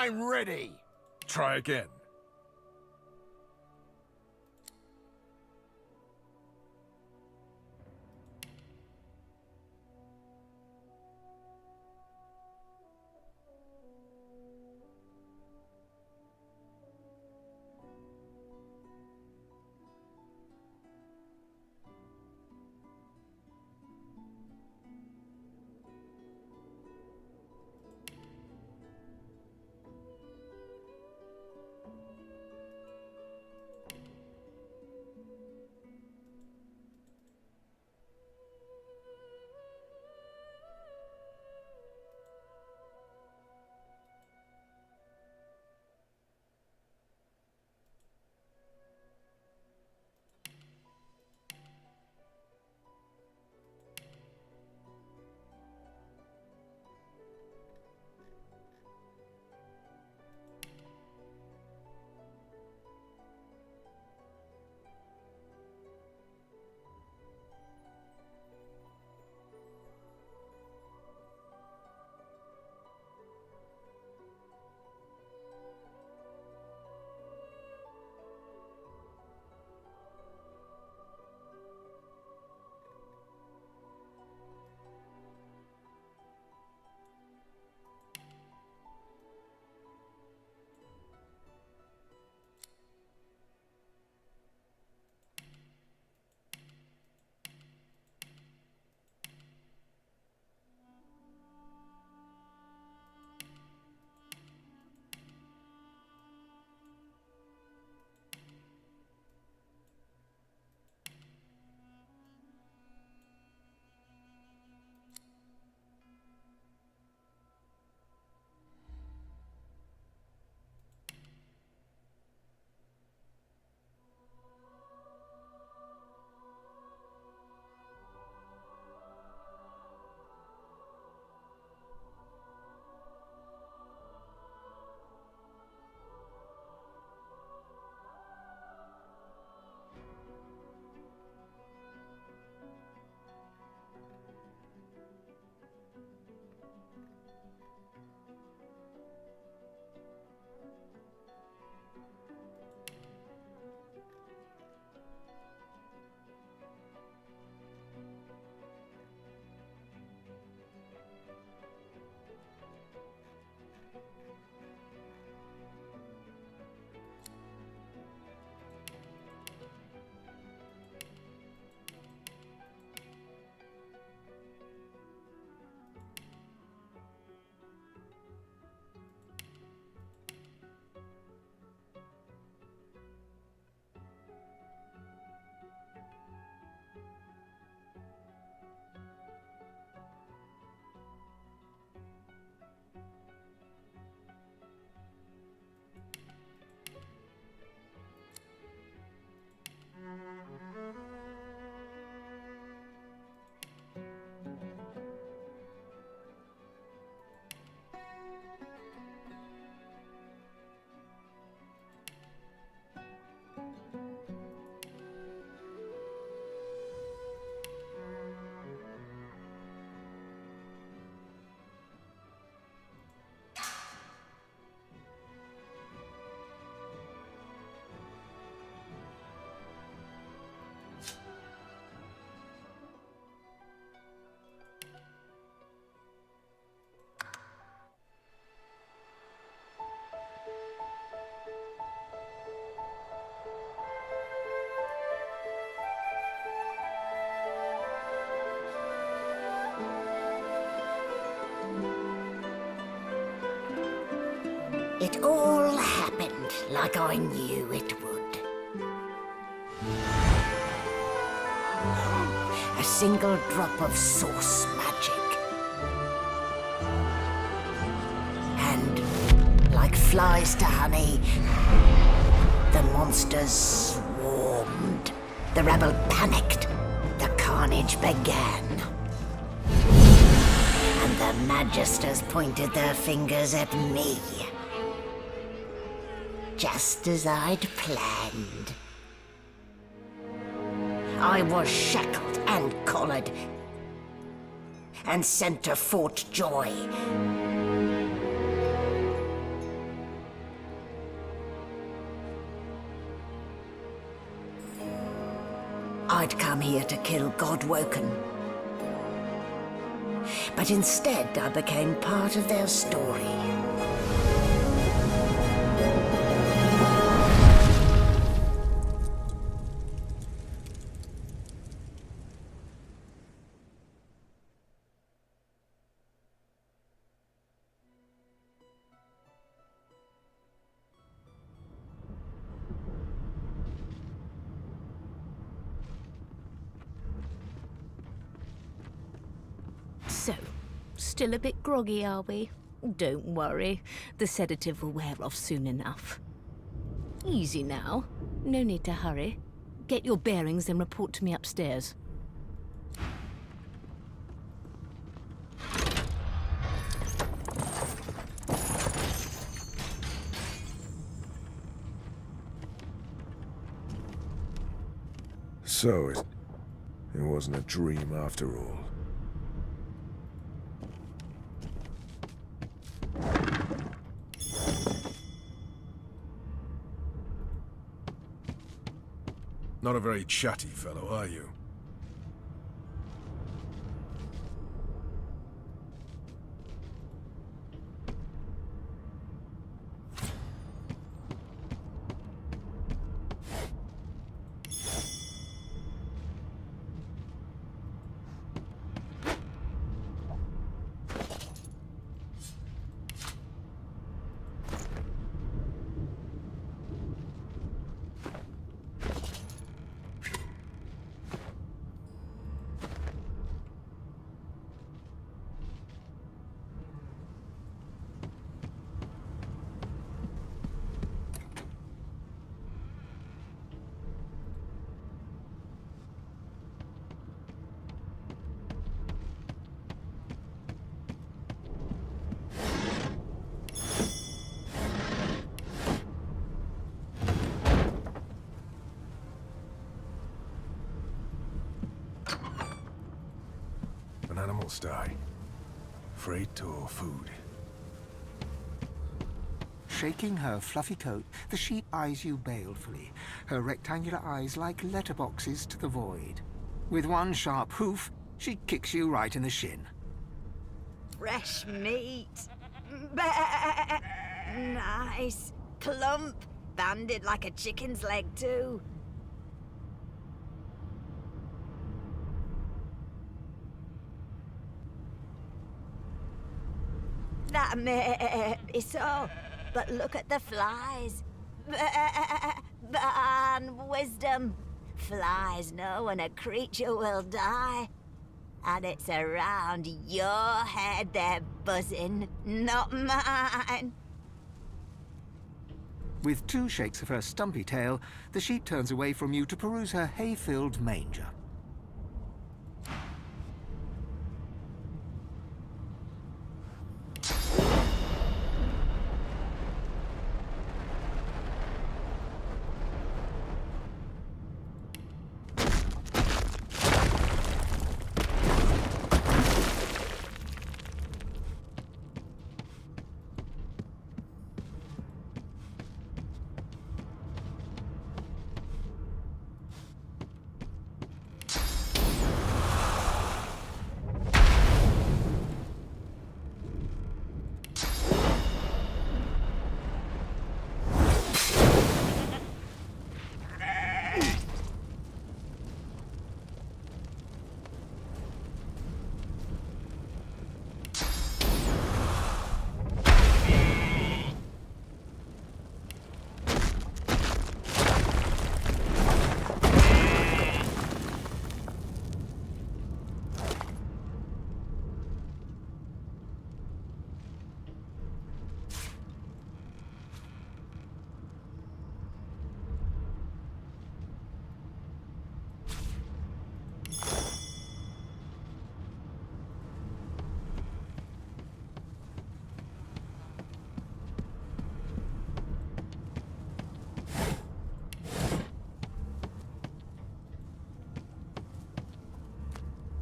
I'm ready. Try again. It all happened like I knew it would. A single drop of source magic. And, like flies to honey, the monsters swarmed. The rabble panicked. The carnage began. And the magisters pointed their fingers at me. Just as I'd planned. I was shackled and collared and sent to Fort Joy. here to kill Godwoken. But instead I became part of their story. So, still a bit groggy, are we? Don't worry, the sedative will wear off soon enough. Easy now, no need to hurry. Get your bearings and report to me upstairs. So, it wasn't a dream after all. Not a very chatty fellow, are you? An animal's die. Freight or food? Shaking her fluffy coat, the sheep eyes you balefully, her rectangular eyes like letterboxes to the void. With one sharp hoof, she kicks you right in the shin. Fresh meat. Bah! Nice. Plump. Banded like a chicken's leg, too. That may be so, but look at the flies. Ban wisdom. Flies know when a creature will die. And it's around your head they're buzzing, not mine. With two shakes of her stumpy tail, the sheep turns away from you to peruse her hay-filled manger.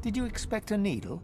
Did you expect a needle?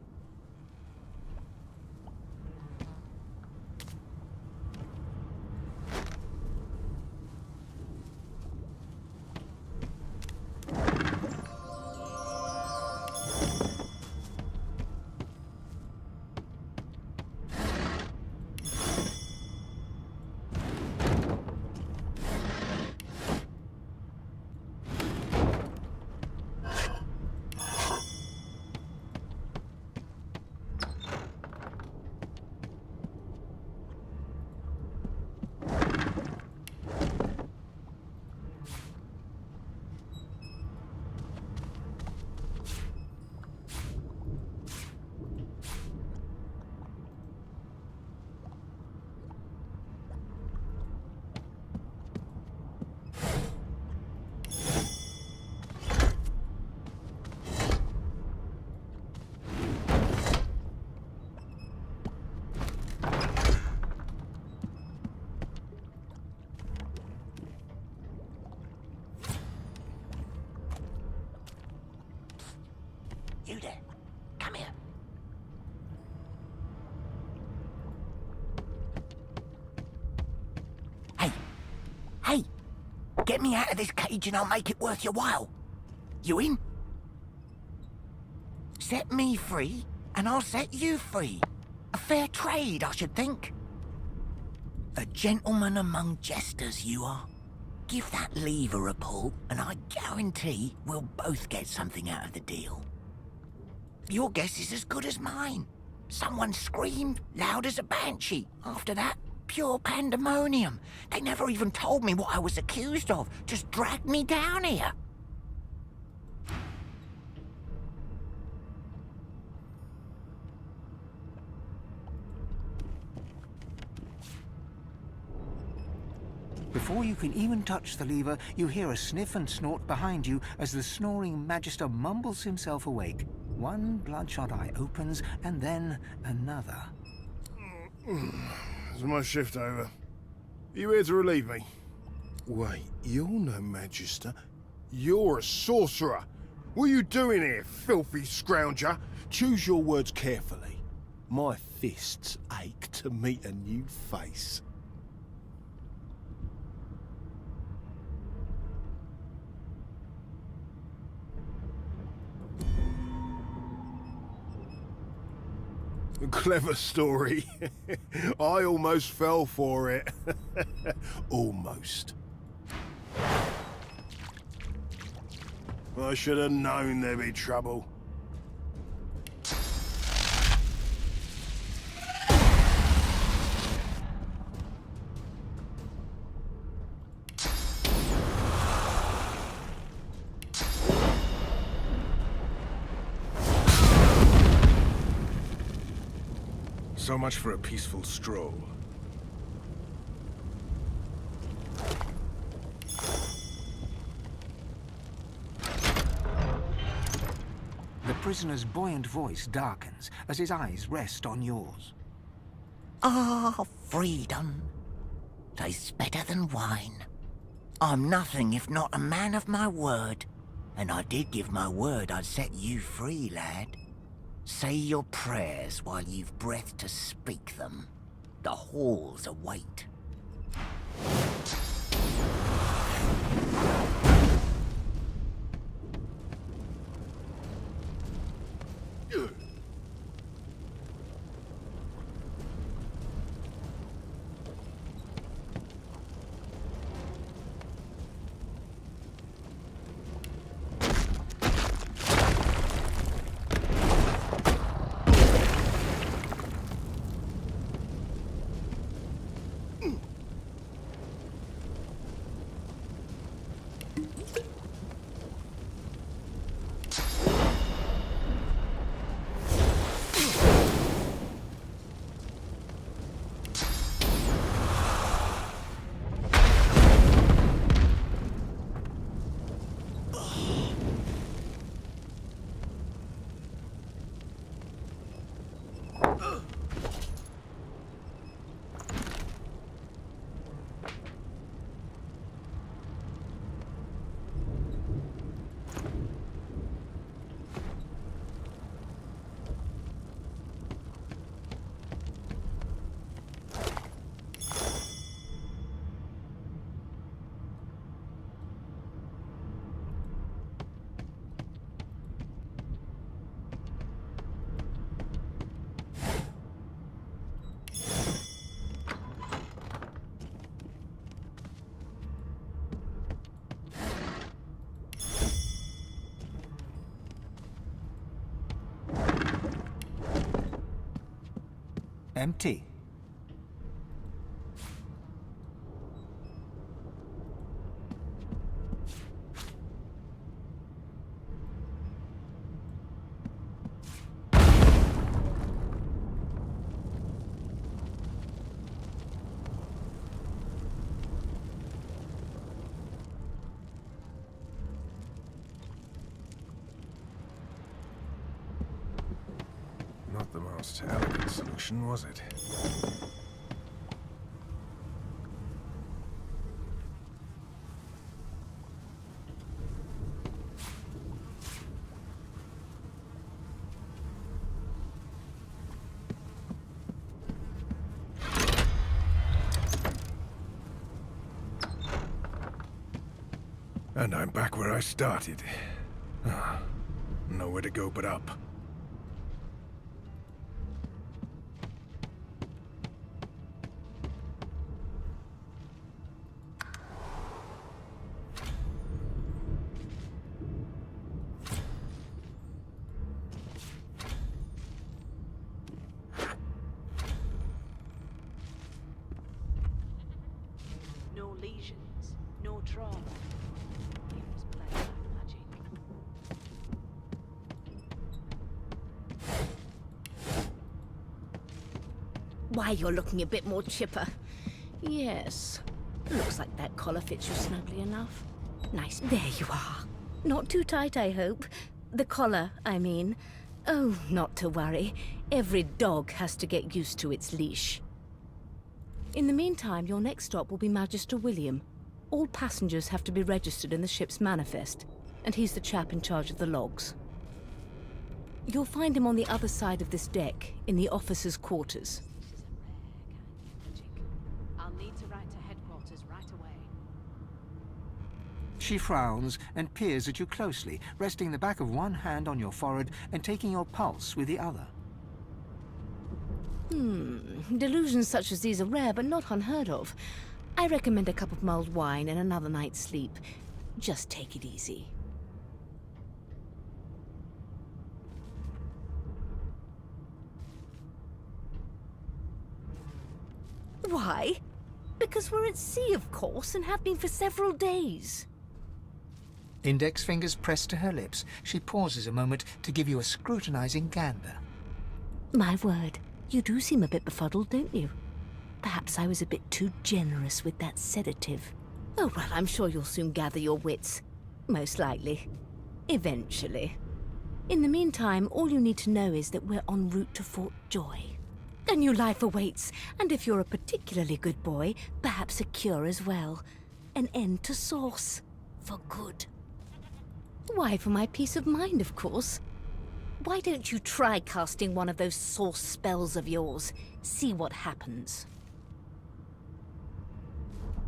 Get me out of this cage and I'll make it worth your while. You in? Set me free, and I'll set you free. A fair trade, I should think. A gentleman among jesters, you are. Give that lever a pull, and I guarantee we'll both get something out of the deal. Your guess is as good as mine. Someone screamed loud as a banshee. After that, pure pandemonium. They never even told me what I was accused of. Just dragged me down here. Before you can even touch the lever, you hear a sniff and snort behind you as the snoring Magister mumbles himself awake. One bloodshot eye opens, and then another. Is my shift over? Are you here to relieve me? Wait, you're no Magister. You're a sorcerer. What are you doing here, filthy scrounger? Choose your words carefully. My fists ache to meet a new face. A clever story. I almost fell for it. Almost. I should have known there'd be trouble. So much for a peaceful stroll. The prisoner's buoyant voice darkens as his eyes rest on yours. Ah, freedom. Tastes better than wine. I'm nothing if not a man of my word. And I did give my word I'd set you free, lad. Say your prayers while you've breath to speak them. The halls await. Empty. Not the most elegant solution, was it? And I'm back where I started. Nowhere to go but up. No lesions, no trauma. Here's play magic. Why, you're looking a bit more chipper. Yes. Looks like that collar fits you snugly enough. Nice. There you are. Not too tight, I hope. The collar, I mean. Oh, not to worry. Every dog has to get used to its leash. In the meantime, your next stop will be Magister William. All passengers have to be registered in the ship's manifest, and he's the chap in charge of the logs. You'll find him on the other side of this deck, in the officers' quarters. This is a rare kind of magic. I'll need to write to headquarters right away. She frowns and peers at you closely, resting the back of one hand on your forehead and taking your pulse with the other. Delusions such as these are rare, but not unheard of. I recommend a cup of mulled wine and another night's sleep. Just take it easy. Why? Because we're at sea, of course, and have been for several days. Index fingers pressed to her lips, she pauses a moment to give you a scrutinizing gander. My word, you do seem a bit befuddled, don't you? Perhaps I was a bit too generous with that sedative. Oh, well, I'm sure you'll soon gather your wits. Most likely. Eventually. In the meantime, all you need to know is that we're en route to Fort Joy. A new life awaits, and if you're a particularly good boy, perhaps a cure as well. An end to Sauce. For good. Why, for my peace of mind, of course. Why don't you try casting one of those Sauce spells of yours? See what happens.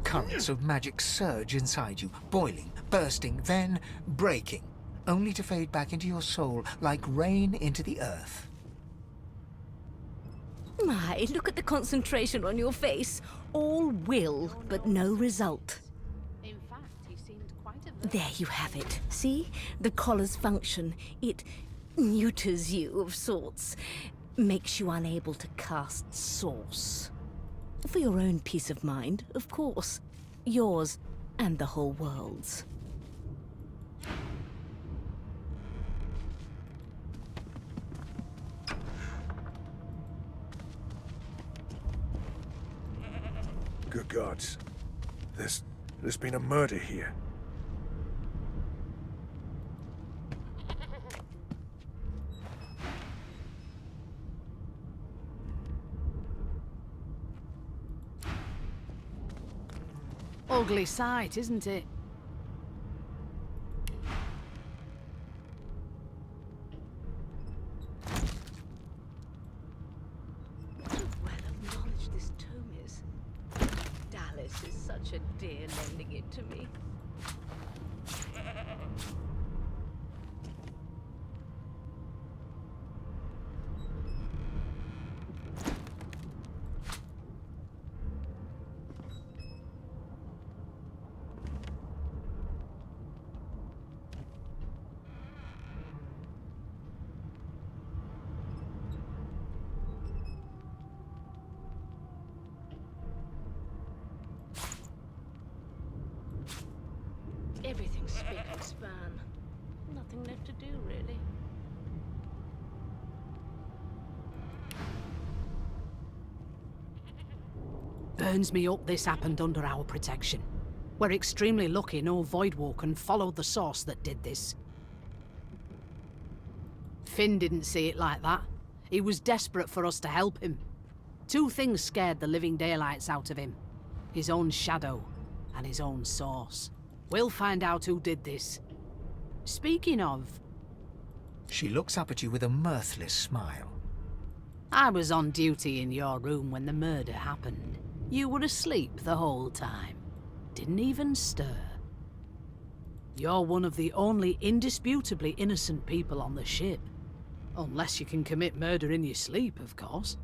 Currents of magic surge inside you, boiling, bursting, then breaking, only to fade back into your soul like rain into the earth. My, look at the concentration on your face. All will, but no result. In fact, he seemed quite a There you have it. See? The collar's function. It neuters you of sorts. Makes you unable to cast Sauce. For your own peace of mind, of course. Yours and the whole world's. Good gods. There's been a murder here. ugly sight, isn't it? Well acknowledged this tome is. Dallas is such a dear lending it to me. Everything's spick and span. Nothing left to do, really. Burns me up this happened under our protection. We're extremely lucky no Voidwalker followed the source that did this. Finn didn't see it like that. He was desperate for us to help him. Two things scared the living daylights out of him. His own shadow and his own source. We'll find out who did this. Speaking of, She looks up at you with a mirthless smile. I was on duty in your room when the murder happened. You were asleep the whole time. Didn't even stir. You're one of the only indisputably innocent people on the ship. Unless you can commit murder in your sleep, of course.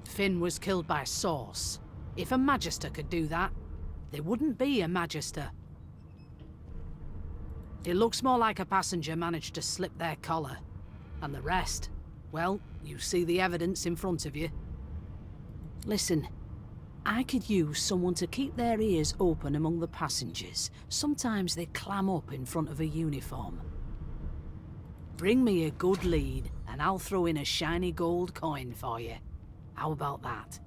Finn was killed by Source. If a Magister could do that, there wouldn't be a Magister. It looks more like a passenger managed to slip their collar. And the rest, well, you see the evidence in front of you. Listen, I could use someone to keep their ears open among the passengers. Sometimes they clam up in front of a uniform. Bring me a good lead, and I'll throw in a shiny gold coin for you. How about that?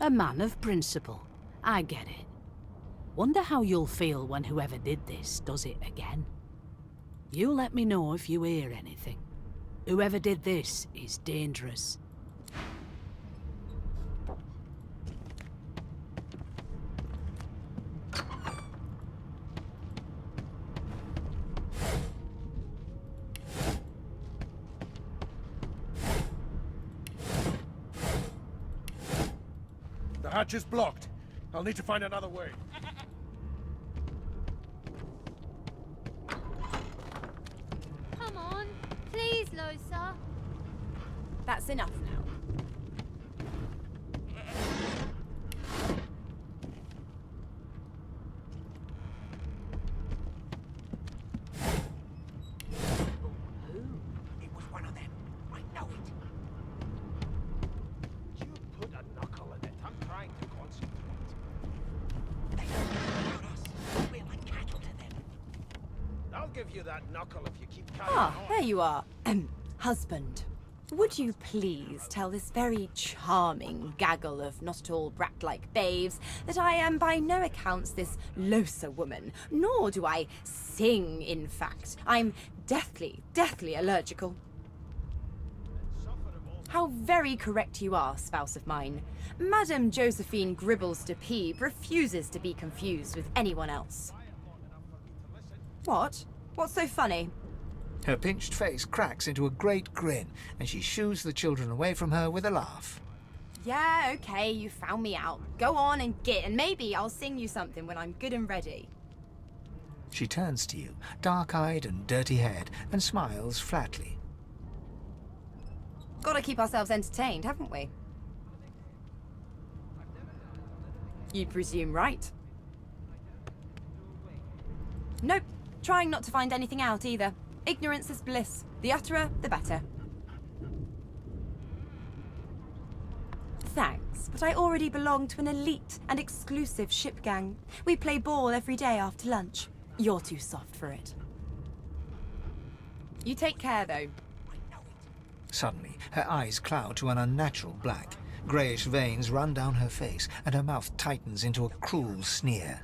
A man of principle. I get it. Wonder how you'll feel when whoever did this does it again. You let me know if you hear anything. Whoever did this is dangerous. The hatch is blocked. I'll need to find another way. Come on, please, Losa. That's enough now. It was one of them. I know it. You put a knuckle in it. I'm trying to concentrate. They don't care about us. We're like cattle to them. I'll give you that knuckle if you keep carrying Ah, on. there you are. Husband. Would you please tell this very charming gaggle of not at all brat-like babes that I am by no accounts this Losa woman, nor do I sing, in fact. I'm deathly allergical. How very correct you are, spouse of mine. Madame Josephine Gribbles de Peeb refuses to be confused with anyone else. What? What's so funny? Her pinched face cracks into a great grin, and she shoos the children away from her with a laugh. Yeah, okay, you found me out. Go on and git, and maybe I'll sing you something when I'm good and ready. She turns to you, dark-eyed and dirty-haired, and smiles flatly. Gotta keep ourselves entertained, haven't we? You presume right. Nope, trying not to find anything out either. Ignorance is bliss. The utterer, the better. Thanks, but I already belong to an elite and exclusive ship gang. We play ball every day after lunch. You're too soft for it. You take care, though. Suddenly, her eyes cloud to an unnatural black. Greyish veins run down her face, and her mouth tightens into a cruel sneer.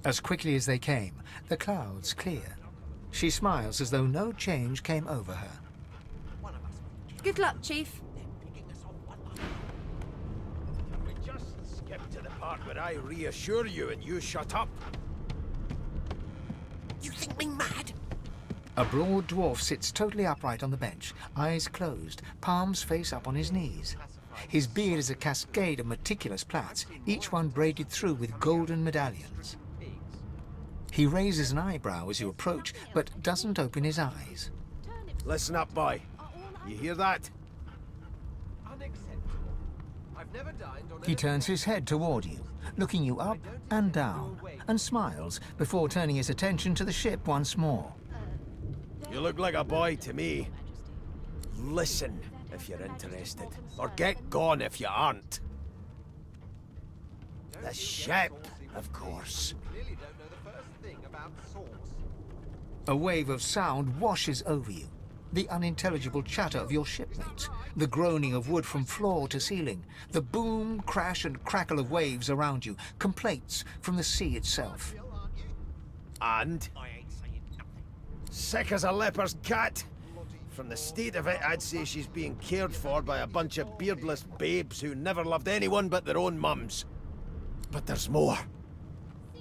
As quickly as they came, the clouds clear. She smiles as though no change came over her. Good luck, Chief. Can we just skip to the part where I reassure you and you shut up? You think me mad? A broad dwarf sits totally upright on the bench, eyes closed, palms face up on his knees. His beard is a cascade of meticulous plaits, each one braided through with golden medallions. He raises an eyebrow as you approach, but doesn't open his eyes. Listen up, boy. You hear that? Unacceptable. I've never dined on He turns his head toward you, looking you up and down, and smiles before turning his attention to the ship once more. You look like a boy to me. Listen if you're interested, or get gone if you aren't. The ship, of course. Clearly don't know the first thing about sauce. A wave of sound washes over you. The unintelligible chatter of your shipmates, the groaning of wood from floor to ceiling, the boom, crash and crackle of waves around you, complaints from the sea itself. And? Sick as a leper's cat. From the state of it, I'd say she's being cared for by a bunch of beardless babes who never loved anyone but their own mums. But there's more.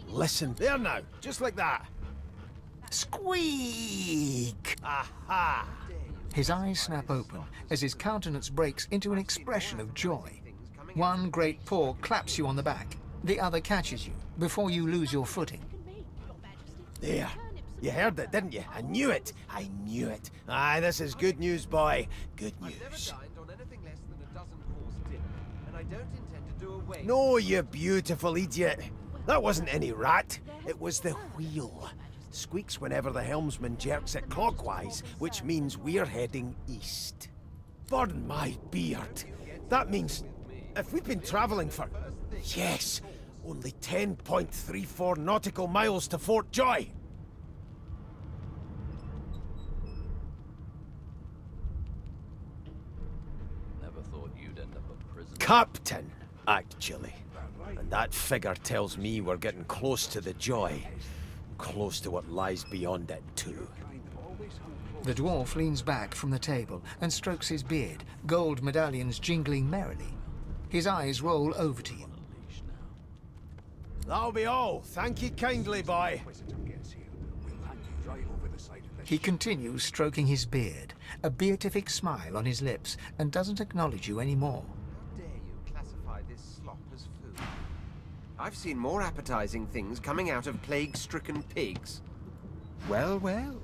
Listen, there now, just like that. Squeak! Aha! His eyes snap open as his countenance breaks into an expression of joy. One great paw claps you on the back. The other catches you before you lose your footing. There. You heard it, didn't you? I knew it. I knew it. Aye, this is good news, boy. Good I've never news. dined on anything less than a dozen-course dinner, and I don't intend to do away. No, you beautiful idiot. That wasn't any rat. It was the wheel. Squeaks whenever the helmsman jerks it clockwise, which means we're heading east. Pardon my beard. That means if we've been travelling for, yes, only 10.34 nautical miles to Fort Joy. Never thought you'd end up a prisoner. Captain, actually. And that figure tells me we're getting close to the Joy. Close to what lies beyond it, too. The dwarf leans back from the table and strokes his beard, gold medallions jingling merrily. His eyes roll over to you. That'll be all. Thank you kindly, boy. He continues stroking his beard, a beatific smile on his lips, and doesn't acknowledge you anymore. How dare you classify this slop as food? I've seen more appetizing things coming out of plague-stricken pigs. Well, well.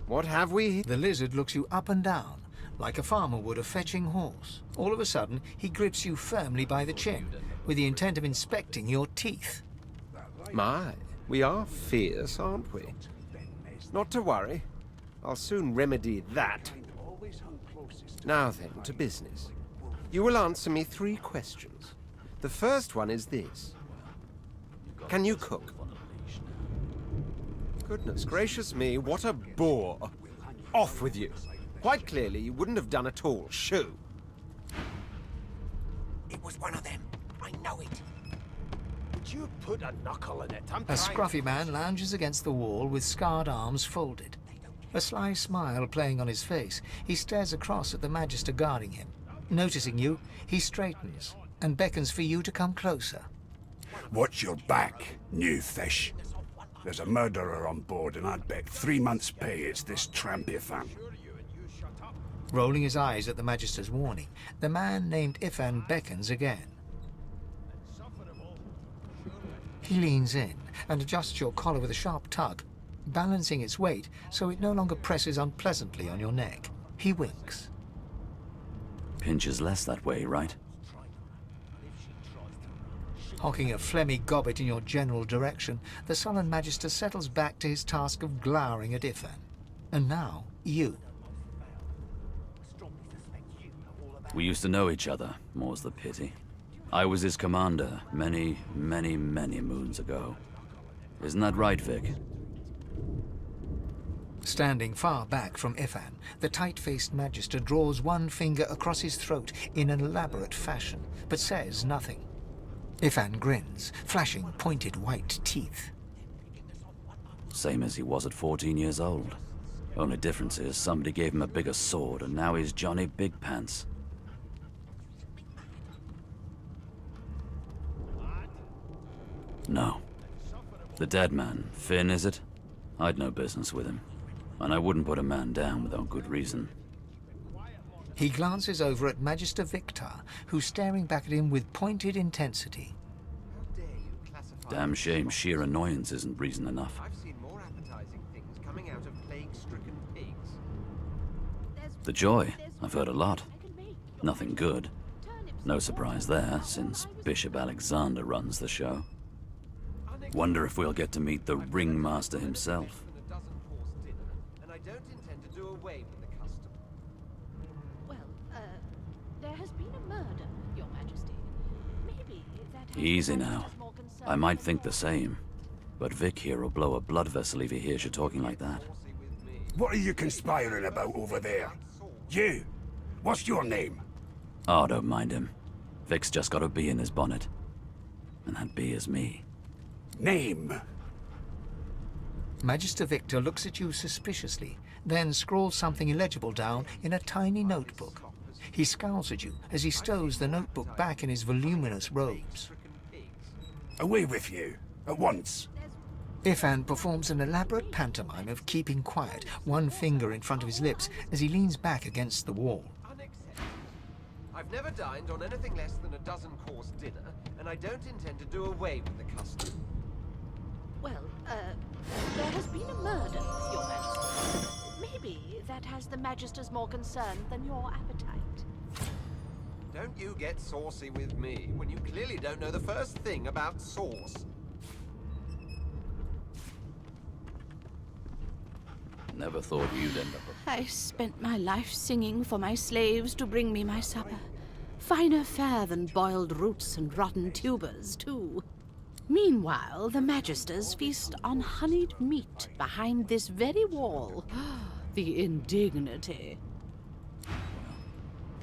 What have we? The lizard looks you up and down, like a farmer would a fetching horse. All of a sudden, he grips you firmly by the chin, with the intent of inspecting your teeth. My, we are fierce, aren't we? Not to worry. I'll soon remedy that. Now then, to business. You will answer me 3 questions. The first one is this. Can you cook? Goodness gracious me, what a bore. Off with you. Quite clearly, you wouldn't have done at all. Shoo. It was one of them. I know it. Would you put a knuckle in it? I'm A trying. scruffy man lounges against the wall with scarred arms folded. A sly smile playing on his face, he stares across at the Magister guarding him. Noticing you, he straightens and beckons for you to come closer. Watch your back, new fish. There's a murderer on board, and I'd bet 3 months' pay it's this tramp you found. Rolling his eyes at the Magister's warning, the man named ep1 beckons again. He leans in and adjusts your collar with a sharp tug, balancing its weight so it no longer presses unpleasantly on your neck. He winks. Pinches less that way, right? Hocking a phlegmy gobbet in your general direction, the sullen Magister settles back to his task of glowering at ep1. And now, you. We used to know each other, more's the pity. I was his commander many, many, many moons ago. Isn't that right, Vic? Standing far back from ep1, the tight-faced Magister draws one finger across his throat in an elaborate fashion, but says nothing. ep1 grins, flashing pointed white teeth. Same as he was at 14 years old. Only difference is somebody gave him a bigger sword, and now he's Johnny Big Pants. No. The dead man, Finn, is it? I'd no business with him. And I wouldn't put a man down without good reason. He glances over at Magister Victor, who's staring back at him with pointed intensity. Damn shame sheer annoyance isn't reason enough. I've seen more appetizing things coming out of plague-stricken pigs. The Joy, I've heard a lot. Nothing good. No surprise there, since Bishop Alexander runs the show. Wonder if we'll get to meet the ringmaster himself. And I don't intend to do away with the custom. Well, there has been a murder, Your Majesty. Maybe that... Easy now. I might think the same. But Vic here will blow a blood vessel if he hears you talking like that. What are you conspiring about over there? You! What's your name? Oh, don't mind him. Vic's just got a bee in his bonnet. And that bee is me. Name? Magister Victor looks at you suspiciously, then scrawls something illegible down in a tiny notebook. He scowls at you as he stows the notebook back in his voluminous robes. Away with you, at once. ep1 performs an elaborate pantomime of keeping quiet, one finger in front of his lips as he leans back against the wall. I've never dined on anything less than a dozen-course dinner, and I don't intend to do away with the custom. Well, there has been a murder, Your Majesty. Maybe that has the Magisters more concerned than your appetite. Don't you get saucy with me when you clearly don't know the first thing about sauce. Never thought you'd end up I spent my life singing for my slaves to bring me my supper. Finer fare than boiled roots and rotten tubers, too. Meanwhile, the Magisters feast on honeyed meat behind this very wall. The indignity.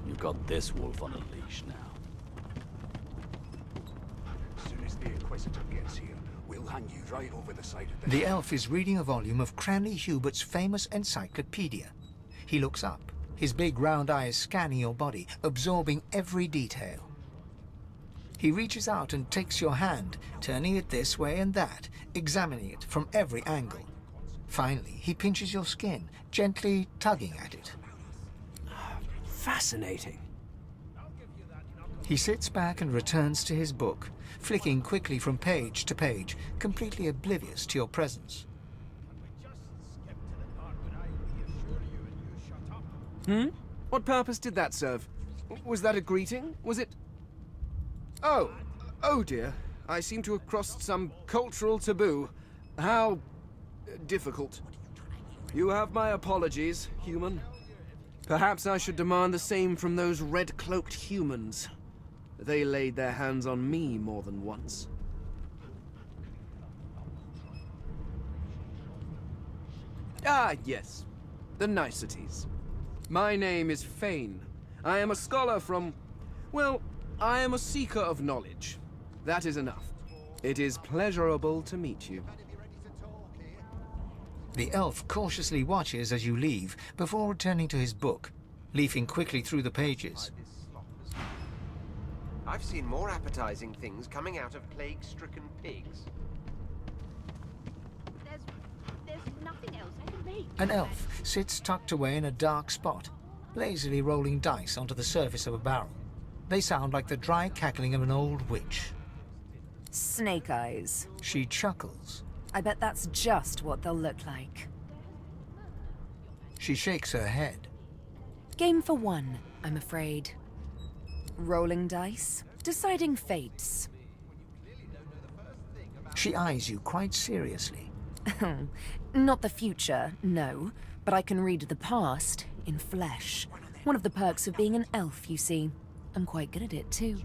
You've got this wolf on a leash now. As soon as the Inquisitor gets here, we'll hang you right over the side of The elf is reading a volume of Cranley Hubert's famous encyclopedia. He looks up, his big round eyes scanning your body, absorbing every detail. He reaches out and takes your hand, turning it this way and that, examining it from every angle. Finally, he pinches your skin, gently tugging at it. Fascinating. He sits back and returns to his book, flicking quickly from page to page, completely oblivious to your presence. What purpose did that serve? Was that a greeting? Was it... Oh dear. I seem to have crossed some cultural taboo. How... difficult. You have my apologies, human. Perhaps I should demand the same from those red-cloaked humans. They laid their hands on me more than once. Ah, yes. The niceties. My name is Fane. I am a scholar from... well, I am a seeker of knowledge. That is enough. It is pleasurable to meet you. The elf cautiously watches as you leave before returning to his book, leafing quickly through the pages. I've seen more appetizing things coming out of plague-stricken pigs. There's nothing else I can make. An elf sits tucked away in a dark spot, lazily rolling dice onto the surface of a barrel. They sound like the dry cackling of an old witch. Snake eyes. She chuckles. I bet that's just what they'll look like. She shakes her head. Game for one, I'm afraid. Rolling dice, deciding fates. She eyes you quite seriously. Not the future, no, but I can read the past in flesh. One of the perks of being an elf, you see. I'm quite good at it, too.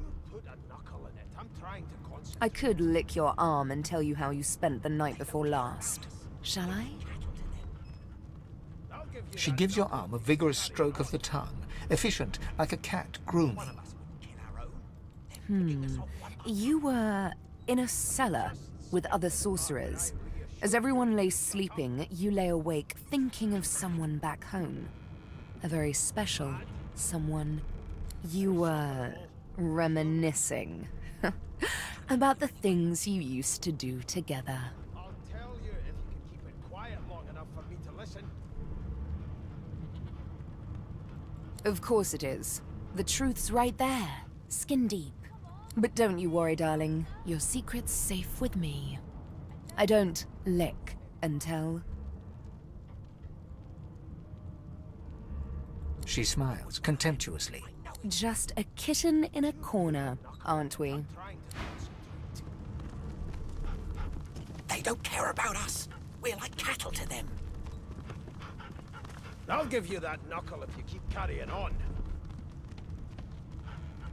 I could lick your arm and tell you how you spent the night before last. Shall I? She gives your arm a vigorous stroke of the tongue, efficient like a cat grooming. You were in a cellar with other sorcerers. As everyone lay sleeping, you lay awake thinking of someone back home. A very special someone. You were reminiscing about the things you used to do together. I'll tell you if you can keep it quiet long enough for me to listen. Of course it is. The truth's right there, skin deep. But don't you worry, darling. Your secret's safe with me. I don't lick and tell. She smiles contemptuously. Just a kitten in a corner, aren't we? They don't care about us. We're like cattle to them. I'll give you that knuckle if you keep carrying on.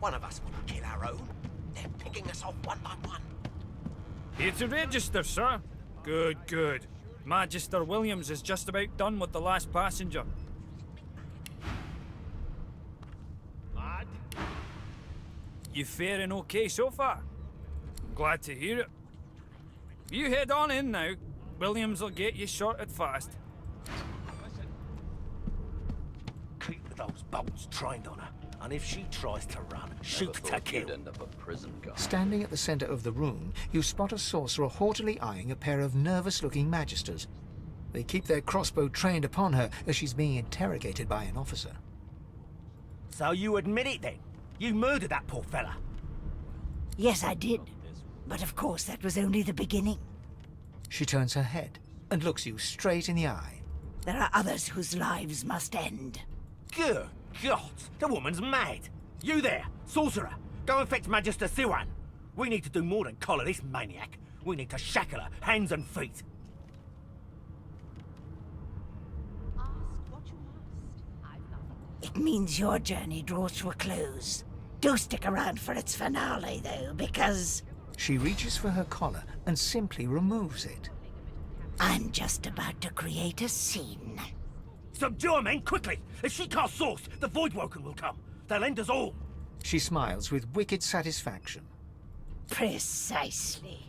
One of us wouldn't kill our own. They're picking us off one by one. Here to register, sir. Good, good. Magister Williams is just about done with the last passenger. Lad? You faring okay so far? Glad to hear it. You head on in now. Williams will get you sorted fast. Keep those bolts trained on her. And if she tries to run, shoot to kill. End up a prison guard. Standing at the center of the room, you spot a sorcerer haughtily eyeing a pair of nervous-looking magisters. They keep their crossbow trained upon her as she's being interrogated by an officer. So you admit it then? You murdered that poor fella? Yes, I did. But of course, that was only the beginning. She turns her head and looks you straight in the eye. There are others whose lives must end. Good God, the woman's mad. You there, sorcerer, go and fetch Magister Siwan. We need to do more than collar this maniac. We need to shackle her, hands and feet. It means your journey draws to a close. Do stick around for its finale, though, because... She reaches for her collar and simply removes it. I'm just about to create a scene. Subdue her, men, quickly! If she casts source, the Voidwoken will come. They'll end us all. She smiles with wicked satisfaction. Precisely.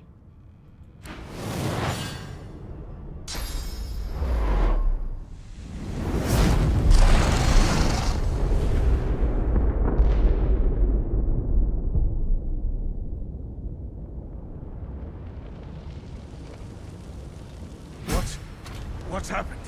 What's happened?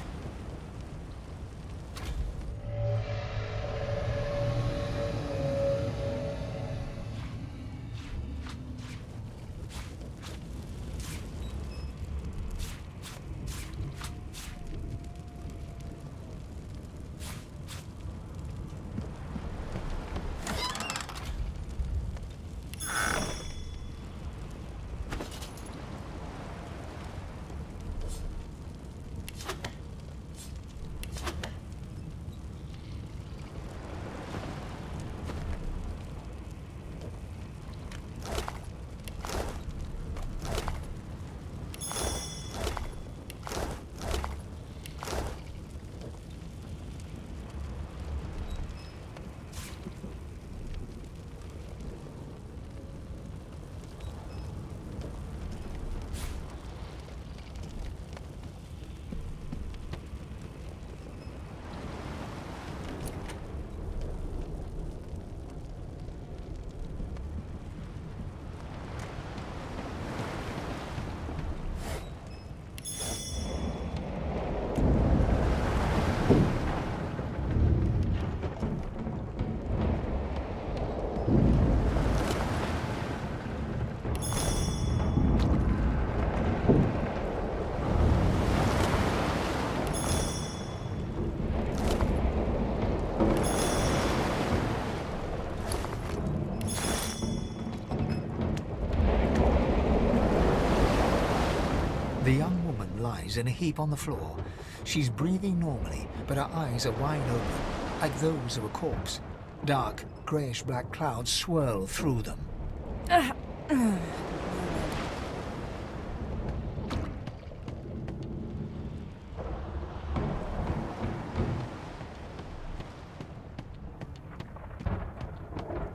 The young woman lies in a heap on the floor. She's breathing normally, but her eyes are wide open, like those of a corpse. Dark, greyish-black clouds swirl through them.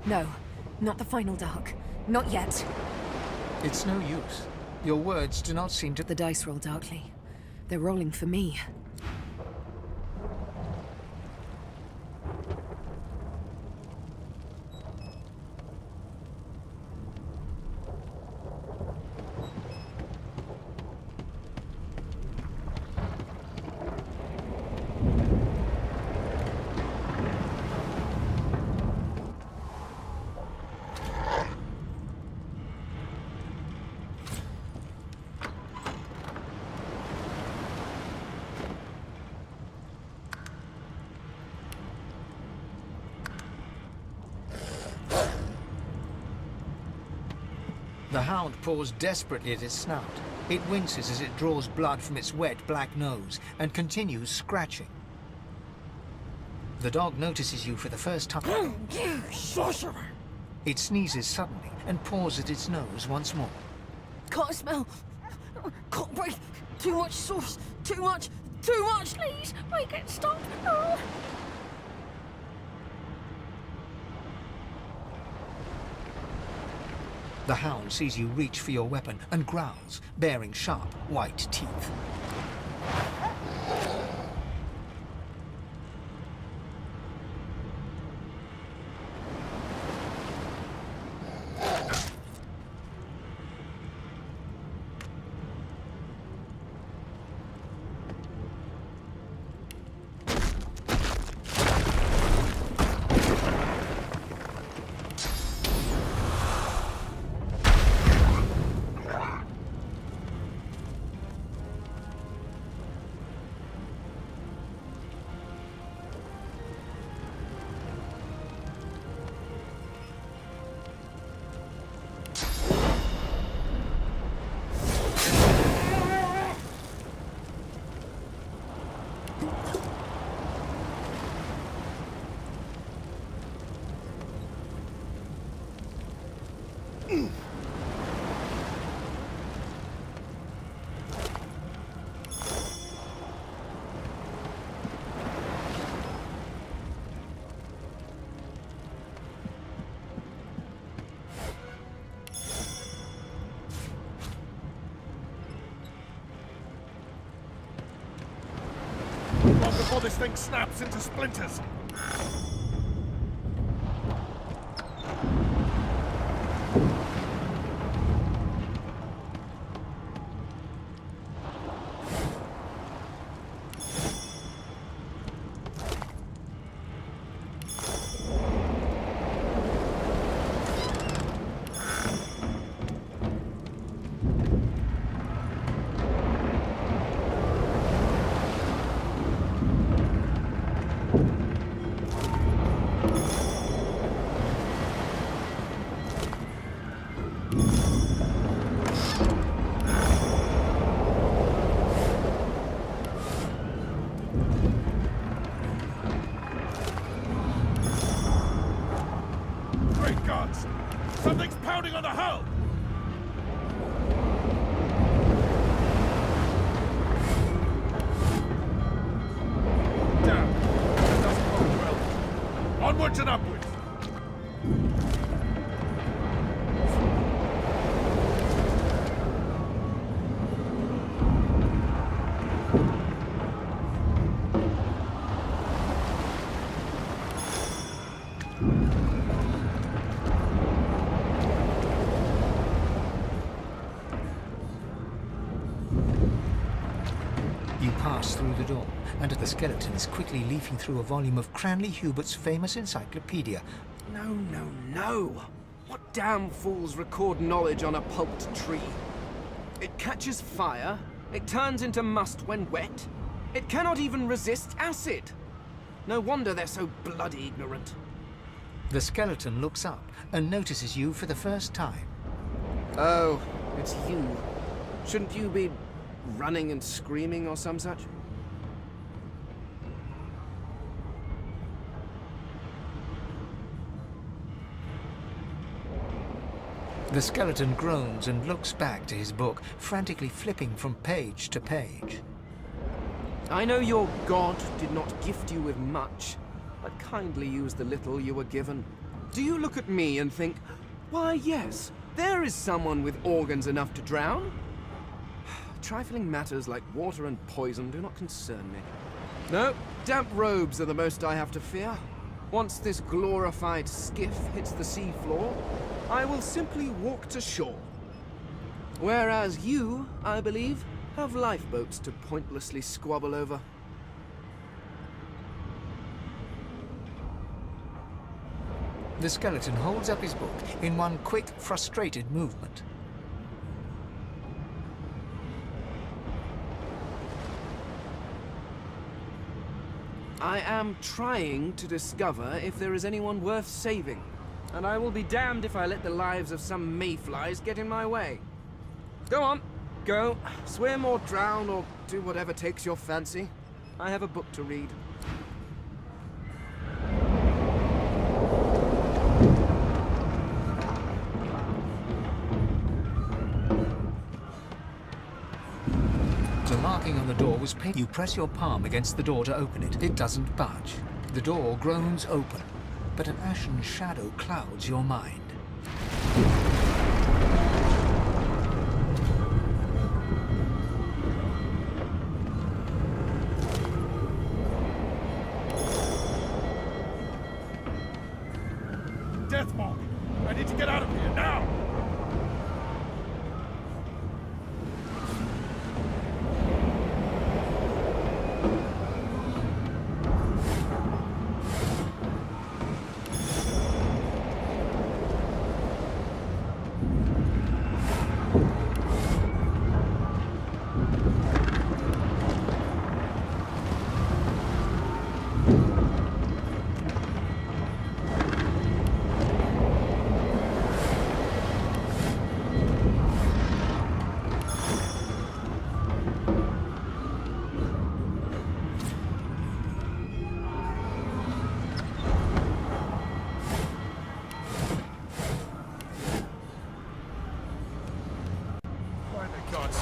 No, not the final dark. Not yet. It's no use. Your words do not seem to... The dice roll darkly. They're rolling for me. The hound paws desperately at its snout. It winces as it draws blood from its wet black nose and continues scratching. The dog notices you for the first time. You sorcerer! It sneezes suddenly and paws at its nose once more. Can't smell. Can't breathe. Too much sauce. Too much. Please, make it stop. Oh. The hound sees you reach for your weapon and growls, baring sharp, white teeth. before this thing snaps into splinters. Great gods! Something's pounding on the hull! Damn! That doesn't bode well. Onwards and upwards! You pass through the door, and the skeleton is quickly leafing through a volume of Cranley Hubert's famous encyclopedia. No, no, no. What damn fools record knowledge on a pulped tree? It catches fire, it turns into must when wet, it cannot even resist acid. No wonder they're so bloody ignorant. The skeleton looks up and notices you for the first time. Oh, it's you. Shouldn't you be running and screaming or some such? The skeleton groans and looks back to his book, frantically flipping from page to page. I know your god did not gift you with much, but kindly used the little you were given. Do you look at me and think, why yes, there is someone with organs enough to drown? Trifling matters like water and poison do not concern me. No, damp robes are the most I have to fear. Once this glorified skiff hits the sea floor, I will simply walk to shore. Whereas you, I believe, have lifeboats to pointlessly squabble over. The skeleton holds up his book in one quick, frustrated movement. I am trying to discover if there is anyone worth saving, and I will be damned if I let the lives of some mayflies get in my way. Go on, go, swim or drown or do whatever takes your fancy. I have a book to read. The marking on the door was painted. You press your palm against the door to open it. It doesn't budge. The door groans open, but an ashen shadow clouds your mind. Deathmark! I need to get out of here now!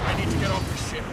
I need to get off the ship.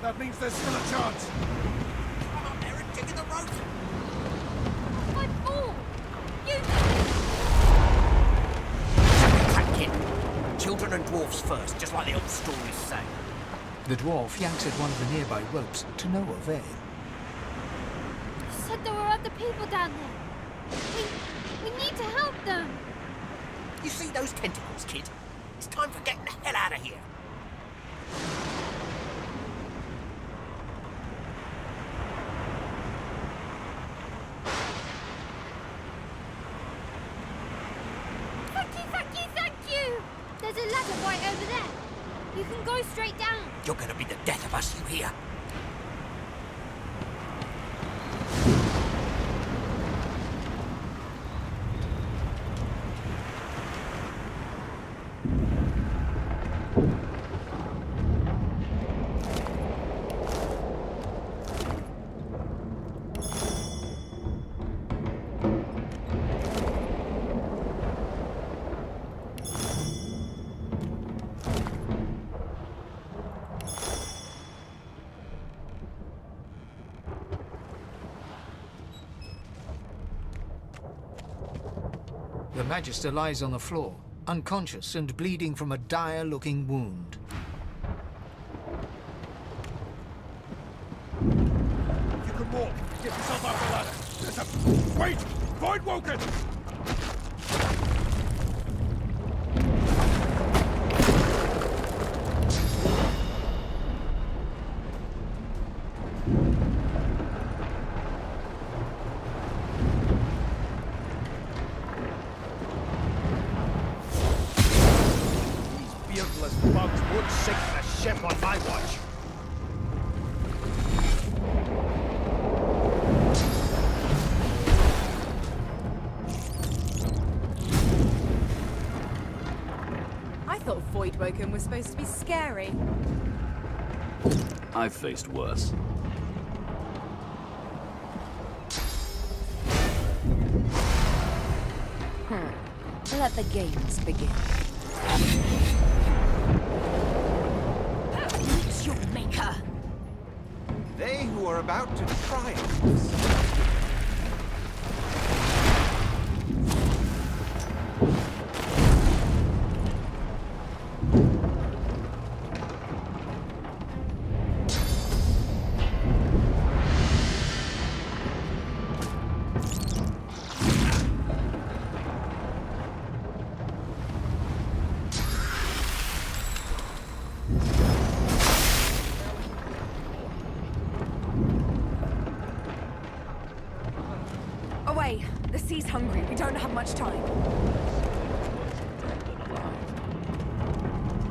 That means there's still a chance. Come on, Aaron, dig in the rope. My fault! You... Crack it. Children and dwarfs first, just like the old stories say. The dwarf yanks at one of the nearby ropes to no avail. You said there were other people down there. We need to help them. You see those tentacles, kid? It's time for getting the hell out of here. Thank you! There's a ladder right over there. You can go straight down. You're gonna be the death of us, you hear? The Magister lies on the floor, unconscious and bleeding from a dire-looking wound. You can walk. Get yourself up the ladder. There's a... Wait! Find Woken! Beardless bugs won't sink the ship on my watch. I thought Voidwoken was supposed to be scary. I've faced worse. Let the games begin. It's your maker. They who are about to triumph. Away! The sea's hungry. We don't have much time.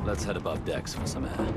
Let's head above decks for some air.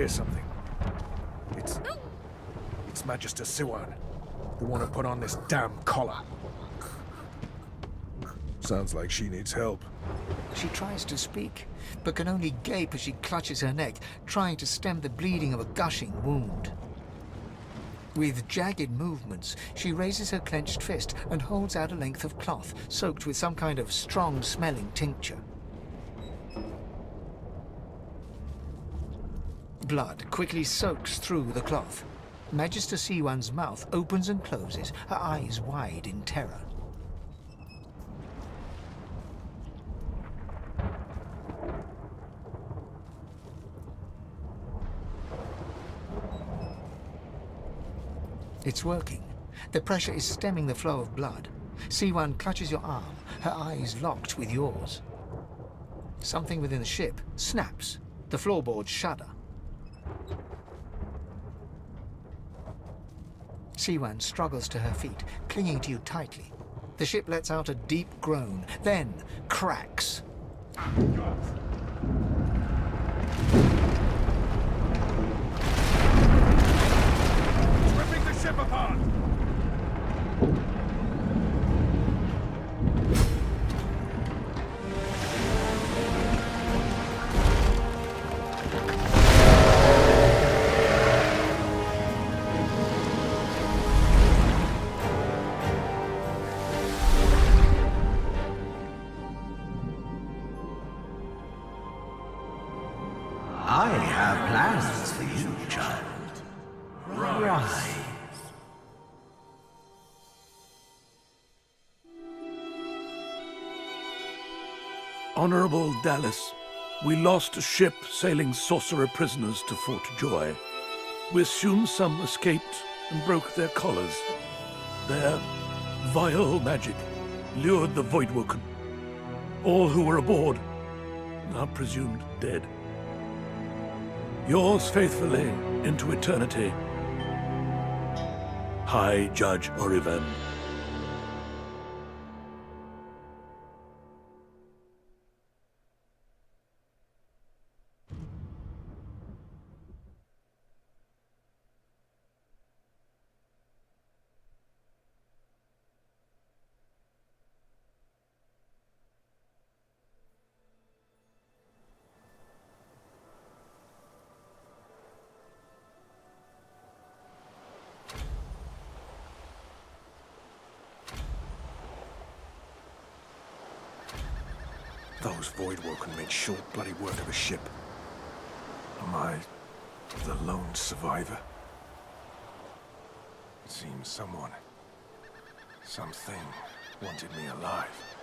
hear something. It's Magister Siwan, the one who put on this damn collar. Sounds like she needs help. She tries to speak, but can only gape as she clutches her neck, trying to stem the bleeding of a gushing wound. With jagged movements, she raises her clenched fist and holds out a length of cloth, soaked with some kind of strong-smelling tincture. Blood quickly soaks through the cloth. Magister Siwan's mouth opens and closes, her eyes wide in terror. It's working. The pressure is stemming the flow of blood. Siwan clutches your arm, her eyes locked with yours. Something within the ship snaps. The floorboards shudder. Siwan struggles to her feet, clinging to you tightly. The ship lets out a deep groan, then cracks. Ripping the ship apart! I have plans for you, child. Rise. Honorable Dallas, we lost a ship sailing sorcerer prisoners to Fort Joy. We assume some escaped and broke their collars. Their vile magic lured the Voidwoken. All who were aboard are presumed dead. Yours faithfully into eternity, High Judge Orivan. Those Voidwoken made short bloody work of the ship. Am I the lone survivor? It seems someone, something, wanted me alive.